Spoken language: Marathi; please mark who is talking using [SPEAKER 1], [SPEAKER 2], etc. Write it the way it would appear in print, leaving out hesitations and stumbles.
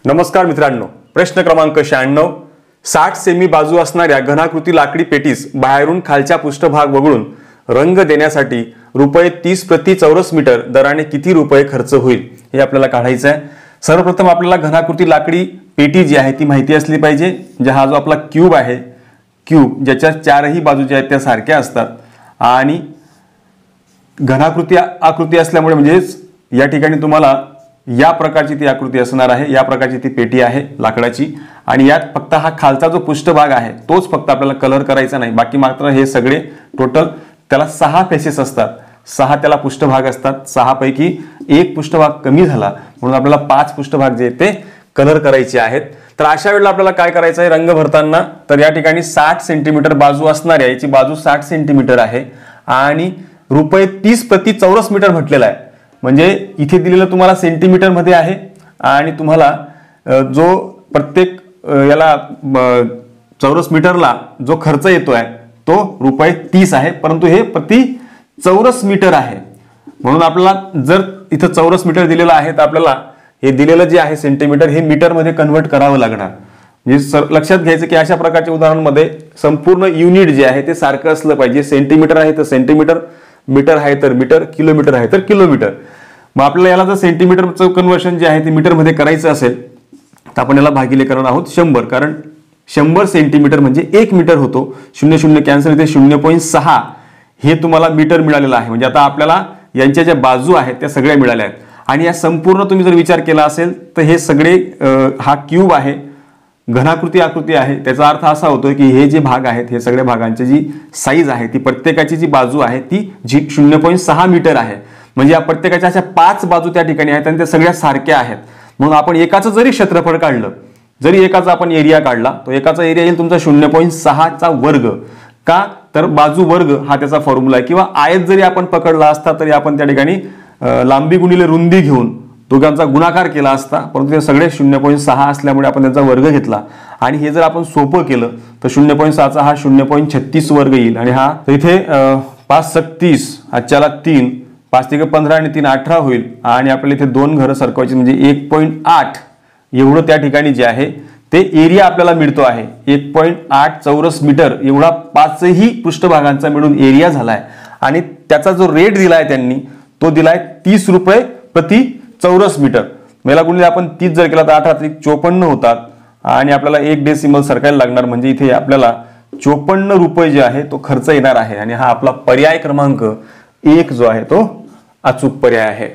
[SPEAKER 1] नमस्कार मित्रांनो, प्रश्न क्रमांक 96. 60 सेमी बाजू असणाऱ्या घनाकृती लाकडी पेटीस बाहेरून खालच्या पृष्ठभाग वगळून रंग देण्यासाठी ₹30 प्रति चौरस मीटर दराने किती रुपये खर्च होईल हे आपल्याला काढायचं आहे. सर्वप्रथम आपल्याला घनाकृती लाकडी पेटी जी आहे ती माहिती असली पाहिजे. हा जो आपला क्यूब आहे, क्यूब ज्याच्या चारही बाजू ज्या आहेत त्या सारख्या असतात आणि घनाकृती आकृती असल्यामुळे म्हणजेच या ठिकाणी तुम्हाला या प्रकारची ती आकृती असणार आहे. या प्रकारची ती पेटी आहे लाकडाची आणि यात फक्त हा खालचा जो पृष्ठभाग आहे तोच फक्त आपल्याला कलर करायचा नाही. बाकी मात्र हे सगळे टोटल त्याला 6 फेसेस असतात, 6 त्याला पृष्ठभाग असतात. 6 पैकी एक पृष्ठभाग कमी झाला म्हणून आपल्याला 5 पृष्ठभाग जे ते कलर करायचे आहेत. तर अशा वेळेला आपल्याला काय करायचं आहे रंग भरताना, तर या ठिकाणी 60 सेंटीमीटर बाजू असणार आहे. याची बाजू 60 सेंटीमीटर आहे आणि ₹30 प्रति चौरस मीटर म्हटलेला आहे. म्हणजे इथे दिलेलं तुम्हाला सेंटीमीटर मध्ये आहे आणि तुम्हाला जो प्रत्येक याला चौरस मीटरला जो खर्च येतोय तो ₹30 आहे, परंतु हे प्रति चौरस मीटर आहे. म्हणून आपल्याला जर इथं चौरस मीटर दिलेलं आहे तर आपल्याला हे दिलेलं जे आहे सेंटीमीटर हे मीटर मध्ये कन्व्हर्ट करावं लागणार. म्हणजे लक्षात घ्यायचं की अशा प्रकारच्या उदाहरणांमध्ये संपूर्ण युनिट जे आहे ते सारखं असलं पाहिजे. सेंटीमीटर आहे तर सेंटीमीटर, मीटर आहे तर मीटर, किलोमीटर आहे तर किलोमीटर. मग आपल्याला याला जर सेंटीमीटरचं कन्व्हर्शन जे आहे ते मीटर मध्ये करायचं असेल तर आपण याला भागिले करणार आहोत 100, कारण 100 सेंटीमीटर म्हणजे 1 मीटर होतो. 0 0 कॅन्सल, इथे 0.6 हे तुम्हाला मीटर मिळालेलं आहे. म्हणजे आता आपल्याला यांच्या ज्या बाजू आहेत त्या सगळ्या मिळाल्या आहेत आणि या संपूर्ण तुम्ही जर विचार केला असेल तर हे सगळे हा क्यूब आहे, घनाकृती आकृती आहे. त्याचा अर्थ असा होतो की हे जे भाग आहेत हे सगळ्या भागांची जी साईज आहे ती प्रत्येकाची जी बाजू आहे ती 0.6 मीटर आहे. म्हणजे या प्रत्येकाच्या अशा 5 बाजू त्या ठिकाणी आहेत आणि त्या सगळ्या सारख्या आहेत. म्हणून आपण एकाचं जरी क्षेत्रफळ काढलं, जरी एकाचा आपण एरिया काढला तो एकाचा एरिया येईल तुमचा 0.6चा वर्ग. का तर बाजू वर्ग हा त्याचा फॉर्म्युला आहे. किंवा आयत जरी आपण पकडला असता तरी आपण त्या ठिकाणी लांबी गुणिले रुंदी घेऊन दोघांचा गुणाकार केला असता, परंतु ते सगळे 0.6 असल्यामुळे आपण त्यांचा वर्ग घेतला आणि हे जर आपण सोपं केलं तर 0.6चा हा 0.36 वर्ग येईल. आणि हा इथे 5 × 30, आजच्याला 3, 5 × 15 आणि 3 18 होईल आणि आपल्याला इथे 2 घरं सरकवायची म्हणजे 1.8 एवढं त्या ठिकाणी जे आहे ते एरिया आपल्याला मिळतो आहे. 1.8 चौरस मीटर एवढा 5ही पृष्ठभागांचा मिळून एरिया झालाय आणि त्याचा जो रेट दिलाय त्यांनी तो दिलाय ₹30 प्रति चौरस मीटर. मेला गुणिले आपण 30 जर केला तर 8 × 54 होतात आणि आपल्याला 1 डेसिमल सरकायला लागणार. म्हणजे इथे आपल्याला ₹54 जे आहे तो खर्च येणार आहे आणि हा आपला पर्याय क्रमांक 1 जो आहे तो अचूक पर्याय आहे.